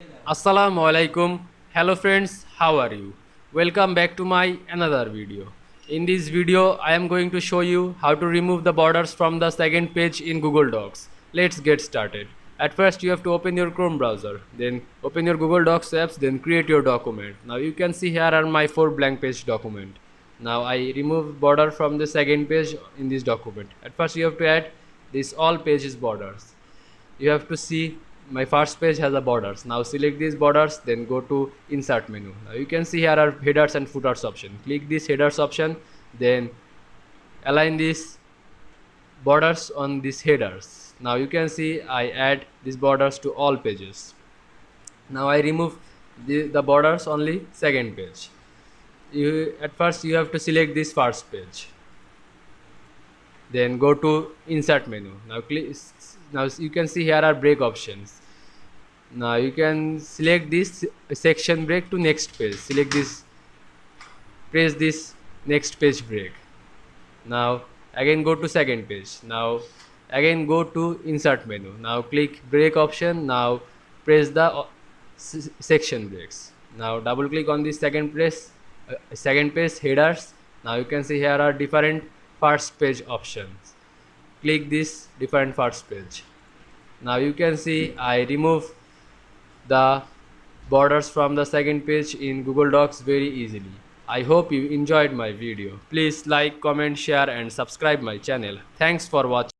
Assalamu Walaikum. Hello friends, how are you? Welcome back to my another video. In this video, I am going to show you how to remove the borders from the second page in Google Docs. Let's get started. At first, you have to open your Chrome browser, then open your Google Docs apps, then create your document. Now you can see here are my 4 blank page document. Now I remove border from the second page in this document. At first, you have to add this all pages borders. You have to see my first page has a borders. Now select these borders, then go to insert menu. Now you can see here are headers and footers option. Click this headers option, then align these borders on these headers. Now you can see I add these borders to all pages. Now I remove the borders only second page. At first you have to select this first page, then go to insert menu. Now you can see here are break options. Now you can select this section break to next page. Select this, press this next page break. Now again go to second page. Now again go to insert menu. Now click break option. Now press the section breaks. Now double click on this second page headers. Now you can see here are different first page options. Click this different first page. Now you can see I remove the borders from the second page in Google Docs very easily. I hope you enjoyed my video. Please like, comment, share and subscribe my channel. Thanks for watching.